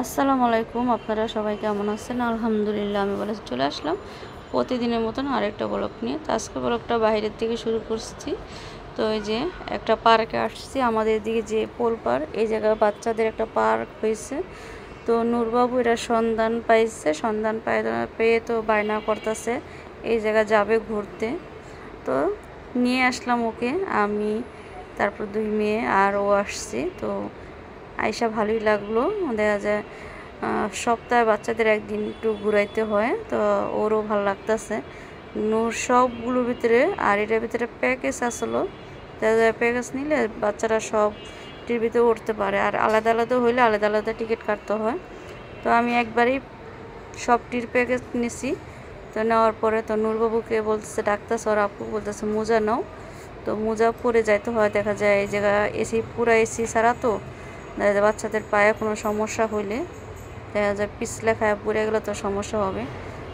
আসসালামু আলাইকুম, আপনারা সবাই কেমন আছেন? আলহামদুলিল্লাহ, আমি ভালো চলে আসলাম প্রতিদিনের মতন আরেকটা ব্লগ নিয়ে। তো আজকে ব্লগটা বাইরের থেকে শুরু করছি। তো এই যে একটা পার্কে আসছি, আমাদের দিকে যে পোল পার্ক, এই জায়গায় বাচ্চাদের একটা পার্ক হয়েছে। তো নূরবাবু এরা সন্ধান পাইছে, পেয়ে তো বায়না করতেছে এই জায়গা যাবে ঘুরতে। তো নিয়ে আসলাম ওকে, আমি তারপর 2 মেয়ে আর ও আসছি। তো আইসা ভালোই লাগলো। দেখা যায় সপ্তাহে বাচ্চাদের একদিন একটু ঘুরাইতে হয়, তো ওরও ভালো লাগতেছে। নূর সবগুলোর ভিতরে, আর এটার ভিতরে প্যাকেজ আসলো, দেখা যায় প্যাকেজ নিলে বাচ্চারা সবটির ভিতরে উঠতে পারে, আর আলাদা আলাদা হইলে আলাদা আলাদা টিকিট কাটতে হয়। তো আমি একবারেই সবটির প্যাকেজ নিছি। তো নেওয়ার পরে তো নূরবাবুকে বলতেছে, ডাক্তার ওর আপু বলতেছে মোজা নাও। তো মোজা পরে যাইতে হয়, দেখা যায় এই জায়গা এসি পুরা এসি ছাড়া, তো দেখা যায় বাচ্চাদের পায়ে কোনো সমস্যা হইলে দেখা যায় পিছলে খায় পড়ে গেলে তো সমস্যা হবে।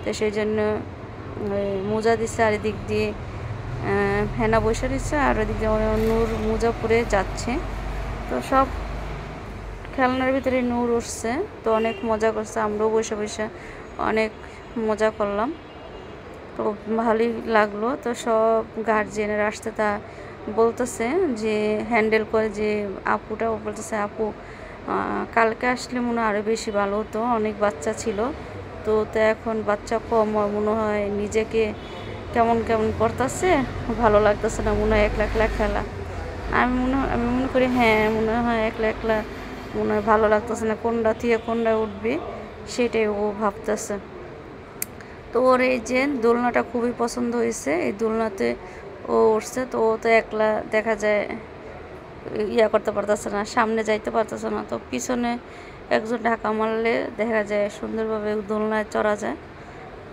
তো সেই জন্য মোজা দিচ্ছে, আর এদিক দিয়ে হেনা বসে দিচ্ছে, আর ওদিক দিয়ে নূর মোজা পরে যাচ্ছে। তো সব খেলনার ভিতরে নূর উঠছে, তো অনেক মজা করছে, আমরাও বসে বসে অনেক মজা করলাম। তো ভালোই লাগলো। তো সব গার্জিয়ানরা আসতে তা বলতেছে যে হ্যান্ডেল করে যে আপুটা, ও বলতেছে আপু কালকে আসলে মনে হয় আরও বেশি ভালো হতো, অনেক বাচ্চা ছিল। তো এখন বাচ্চা কম, মনে হয় নিজেকে কেমন কেমন করতেছে, ভালো লাগতেছে না, মনে হয় একলা একলা খেলা। আমি মনে করি হ্যাঁ, মনে হয় একলা একলা মনে হয় ভালো লাগতেছে না, কোনটা থেকে কোনটা উঠবে সেটাই ও ভাবতেছে। তো ওর এই যে দোলনাটা খুবই পছন্দ হয়েছে, এই দোলনাতে ও উঠছে। তো ও তো একলা দেখা যায় করতে পারতেছে না, সামনে যাইতে পারতেছে না, তো পিছনে একজন ঢাকা মারলে দেখা যায় সুন্দরভাবে দোলনায় চড়া যায়।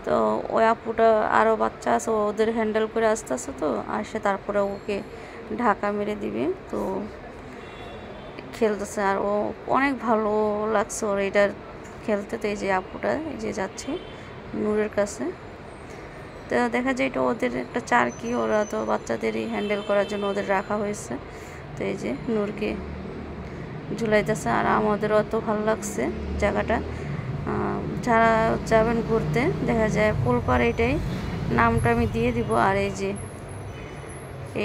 তো ওই আপুটা আরও বাচ্চা আছে, ওদের হ্যান্ডেল করে আসতে আসতে তো আসে, তারপরে ওকে ঢাকা মেরে দিবে। তো খেলতেছে, আর ও অনেক ভালো লাগছে ওর এটার খেলতে। তো এই যে আপুটা এই যে যাচ্ছে নূরের কাছে, তো দেখা যায় এটা ওদের একটা চারকি, ওরা তো বাচ্চাদেরই হ্যান্ডেল করার জন্য ওদের রাখা হয়েছে। তো এই যে নূরকে ঝুলাইতেছে, আর আমাদেরও অত ভালো লাগছে জায়গাটা। যারা যাবেন ঘুরতে, দেখা যায় পোলপার, এটাই নামটা আমি দিয়ে দিব। আর এই যে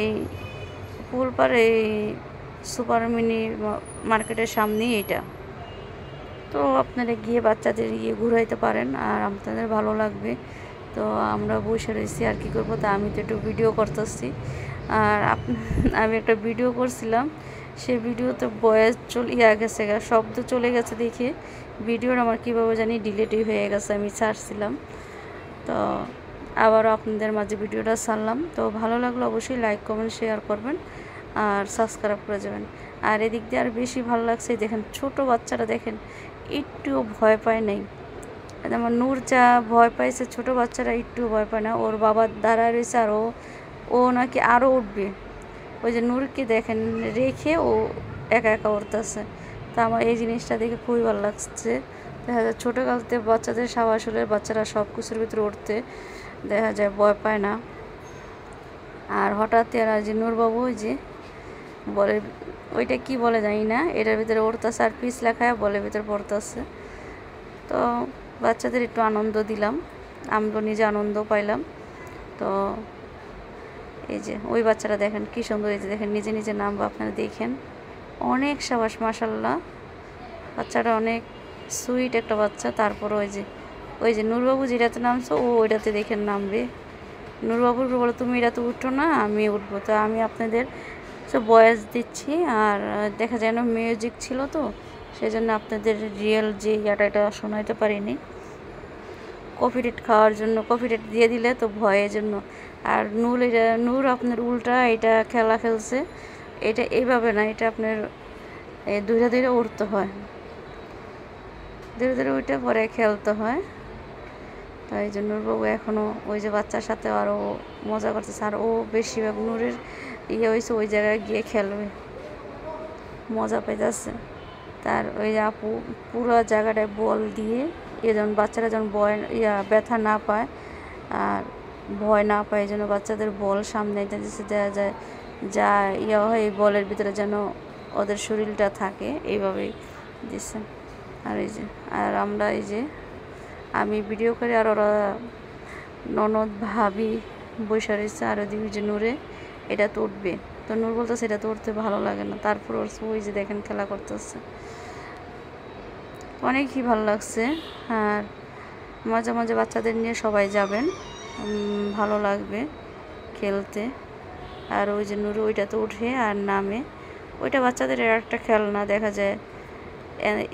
এই পোলপার, এই সুপার মিনি মার্কেটের সামনেই এটা। তো আপনারা গিয়ে বাচ্চাদের গিয়ে ঘুরাইতে পারেন, আর আপনাদের ভালো লাগবে। তো আমরা বসে রয়েছি, আর কি করবো, তা আমি তো একটু ভিডিও করতেছি। আর আমি একটা ভিডিও করছিলাম, সেই ভিডিওতে ভয়েস গেছে, শব্দ চলে গেছে দেখে ভিডিওর আমার কীভাবে জানি ডিলেটই হয়ে গেছে, আমি ছাড়ছিলাম। তো আবারও আপনাদের মাঝে ভিডিওটা ছাড়লাম। তো ভালো লাগলো অবশ্যই লাইক কমেন্ট শেয়ার করবেন, আর সাবস্ক্রাইব করে যাবেন। আর এদিক দিয়ে আর বেশি ভালো লাগছে, দেখেন ছোট বাচ্চারা দেখেন একটুও ভয় পায় নাই। আমার নূর যা ভয় পাইছে, ছোট বাচ্চারা একটু ভয় পায় না। ওর বাবা দাঁড়ায় রয়েছে, আর ও নাকি আরও উঠবে। ওই যে নূরকে দেখেন রেখে ও একা একা উঠতেছে। তা আমার এই জিনিসটা দেখে খুবই ভালো লাগছে। দেখা যায় ছোটোকালতে বাচ্চাদের সাবাস হলে বাচ্চারা সব কিছুর ভিতরে উঠতে দেখা যায় ভয় পায় না। আর হঠাৎ আর যে নূরবাবু ওই যে বলে, ওইটা কি বলে জানি না, এটার ভিতরে উঠতেছে, আর পিস লেখায় বলের ভিতরে পড়তেছে। তো বাচ্চাদের একটু আনন্দ দিলাম, আমরা নিজে আনন্দ পাইলাম। তো এই যে ওই বাচ্চারা দেখেন কি সুন্দর, এই যে দেখেন নিজে নিজে নামবো, আপনারা দেখেন অনেক সাবাস, মাশাল্লাহ, বাচ্চাটা অনেক সুইট একটা বাচ্চা। তারপর ওই যে নূরবাবু যেটাতে নামছো, ও ওইটাতে দেখেন নামবে। নূরবাবুর বলো তুমি এটাতে উঠো না, আমি উঠবো। তো আমি আপনাদের সব ভয়েস দিচ্ছি, আর দেখা যায় না মিউজিক ছিল, তো সেই জন্য আপনাদের রিয়েল যে এটা শোনাইতে পারিনি, কপিরাইট খাওয়ার জন্য, কপিরাইট দিয়ে দিলে তো ভয়ের জন্য। আর নূর আপনার উল্টা এটা খেলা খেলছে, এটা এইভাবে না, এটা আপনার ধীরে ধীরে উঠতে হয়, ধীরে ধীরে উঠে পরে খেলতে হয়। তাই এই জন্য নূরবাবু এখনও ওই যে বাচ্চার সাথে আরও মজা করতেছে, আর ও বেশিরভাগ নূরের হয়েছে ওই জায়গায় গিয়ে খেলবে, মজা পাইতেছে। তার ওই আপু পুরো জায়গাটায় বল দিয়ে, যেন বাচ্চারা যেন ব্যথা না পায় আর ভয় না পায়, এই জন্য বাচ্চাদের বল সামনে দিচ্ছে, দেওয়া যায় যা হয় এই বলের ভিতরে যেন ওদের শরীরটা থাকে, এইভাবেই দিচ্ছে। আর এই যে আর আমরা এই যে আমি ভিডিও করি আর ওরা ননদ ভাবি বসে রয়েছে। আর ওদিকে যে নূরে এটা তো উঠবে, তো নূর বলতেছে এটা তো উঠতে ভালো লাগে না, তারপর ওর ওই যে দেখেন খেলা করতেছে, অনেকই ভালো লাগছে। আর মাঝে মাঝে বাচ্চাদের নিয়ে সবাই যাবেন, ভালো লাগবে খেলতে। আর ওই যে নূরে ওইটা তো উঠে আর নামে, ওইটা বাচ্চাদের একটা খেলনা, দেখা যায়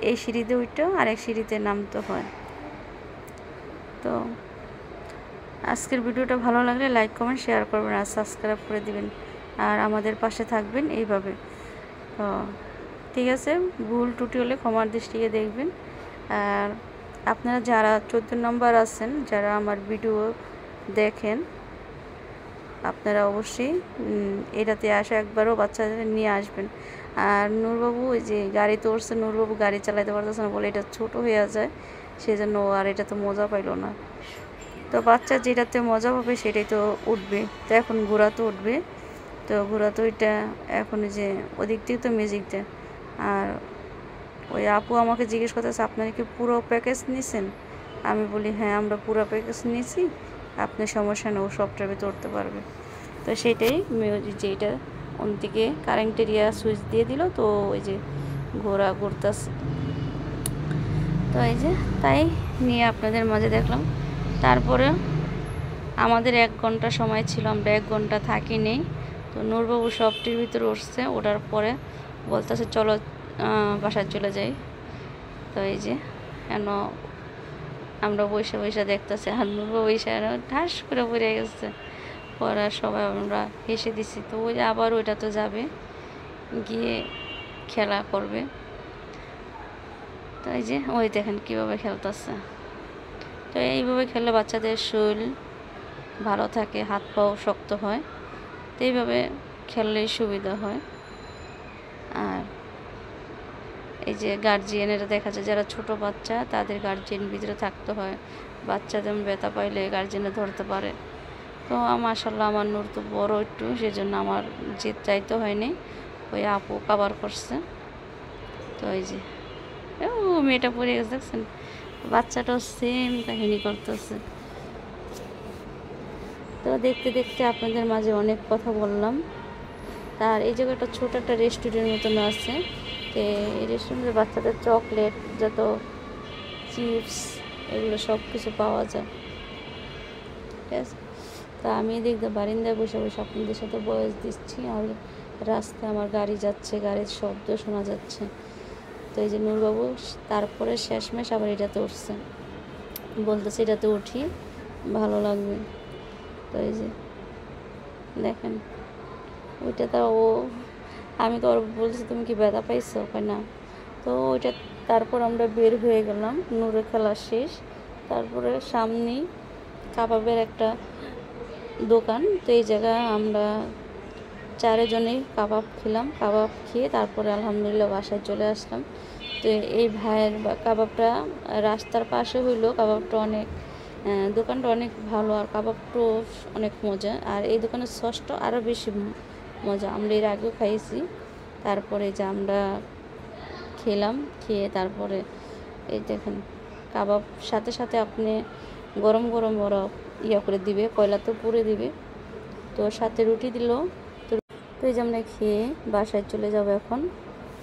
এই সিঁড়িতে উঠতেও আর এক সিঁড়িতে নামতে হয়। তো আজকের ভিডিওটা ভালো লাগলে লাইক কমেন্ট শেয়ার করবেন আর সাবস্ক্রাইব করে দিবেন আর আমাদের পাশে থাকবেন এইভাবে। তো ঠিক আছে, ভুল ত্রুটি হলে ক্ষমার দৃষ্টিতে দেখবেন। আর আপনারা যারা 14 নম্বর আছেন, যারা আমার ভিডিও দেখেন, আপনারা অবশ্যই এটাতে আসা একবারও বাচ্চাদের নিয়ে আসবেন। আর নূরবাবু ওই যে গাড়িতে উঠছে, নূরবাবু গাড়ি চালাতে পারতেছে না বলে এটা ছোট হয়ে যায়, সেজন্য আর এটা তো মজা পাইল না। তো বাচ্চা যেটাতে মজা পাবে সেটাই তো উঠবে। তো এখন ঘোড়া তো উঠবে, তো ঘোড়া তো ওইটা এখন যে ওদিক থেকে তো ম্যাজিকটা। আর ওই আপু আমাকে জিজ্ঞেস করতেছে আপনারা কি পুরো প্যাকেজ নিছেন? আমি বলি হ্যাঁ আমরা পুরো প্যাকেজ নিয়েছি, আপনার সমস্যা নেই, ও সবটার ভিতরে উঠতে পারবে। তো সেটাই যে এটা অন্যদিকে কারেন্টের সুইচ দিয়ে দিল, তো ওই যে ঘোড়া ঘুরতেছে। তো এই যে তাই নিয়ে আপনাদের মাঝে দেখলাম। তারপরে আমাদের 1 ঘন্টা সময় ছিল, আমরা 1 ঘন্টা থাকি নেই। তো নূরবাবু সবটির ভিতরে উঠছে, ওঠার পরে বলতেছে চলো বাসায় চলে যাই। তো এই যে কেন আমরা বসে বসে দেখতেছি, আর নূরবাবু বসে ঠাস করে পড়ে গেছে, পড়া সবাই আমরা হেসে দিছি। তো ওই আবার ওইটা তো যাবে গিয়ে খেলা করবে। তো এই যে ওই দেখেন কীভাবে খেলতেছে। তো এইভাবে খেললে বাচ্চাদের শরীর ভালো থাকে, হাত পাও শক্ত হয়, তো এইভাবে খেললেই সুবিধা হয়। আর এই যে গার্জিয়ানেরা দেখা যায় যারা ছোট বাচ্চা, তাদের গার্জিয়ান ভিতরে থাকতে হয়, বাচ্চা যেমন ব্যথা পাইলে গার্জিয়ানে ধরতে পারে। তো মাশাআল্লাহ আমার নূর তো বড় একটু, সেজন্য আমার জিত চাইতে হয়নি, ওই আপু কভার করছে। তো এই যে ও মেয়েটা পড়ে গেছে, দেখছেন বাচ্চাটাও সেম কাহিনী করতেছে। তো দেখতে দেখতে আপনাদের মাঝে অনেক কথা বললাম। আর এই জায়গাটা ছোট একটা রেস্টুরেন্ট মতন আছে, তো এই রেস্টুরেন্টে বাচ্চাদের চকলেট যত চিপস এগুলো সব কিছু পাওয়া যায়, ঠিক আছে। তা আমি দেখতে বারিন্দায় বসে বসে আপনাদের সাথে বয়স দিচ্ছি, আর রাস্তায় আমার গাড়ি যাচ্ছে, গাড়ির শব্দ শোনা যাচ্ছে। তো এই যে নূরবাবু তারপরে শেষমেশ আবার এটাতে উঠছে, বলতেছে এটাতে উঠি ভালো লাগবে। তো এই যে দেখেন ওইটা তো ও, আমি তো ওর বলছি তুমি কি ব্যথা পাইছো, কয় না। তো ওইটা তারপর আমরা বের হয়ে গেলাম, নূরে খেলা শেষ। তারপরে সামনেই কাবাবের একটা দোকান, তো এই জায়গায় আমরা 4 জনেই কাবাব খেলাম। কাবাব খেয়ে তারপরে আলহামদুলিল্লাহ বাসায় চলে আসলাম। তো এই ভাইয়ের কাবাবটা রাস্তার পাশে হইলো, কাবাবটা অনেক দোকানটা অনেক ভালো, আর কাবাবটাও অনেক মজা, আর এই দোকানের সসটা আরও বেশি মজা, আমরা এর আগেও খাইছি। তারপরে যে আমরা খেলাম, খেয়ে তারপরে এই দেখেন কাবাব সাথে সাথে আপনি গরম গরম ওরা করে দিবে, কয়লা তো পুড়ে দিবে, তো সাথে রুটি দিল। তো এই যে আমরা খেয়ে বাসায় চলে যাব এখন।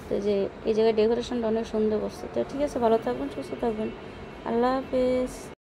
তো যে এই জায়গায় ডেকোরেশনটা অনেক সুন্দর করছে। তো ঠিক আছে, ভালো থাকবেন, সুস্থ থাকবেন, আল্লাহ হাফেজ।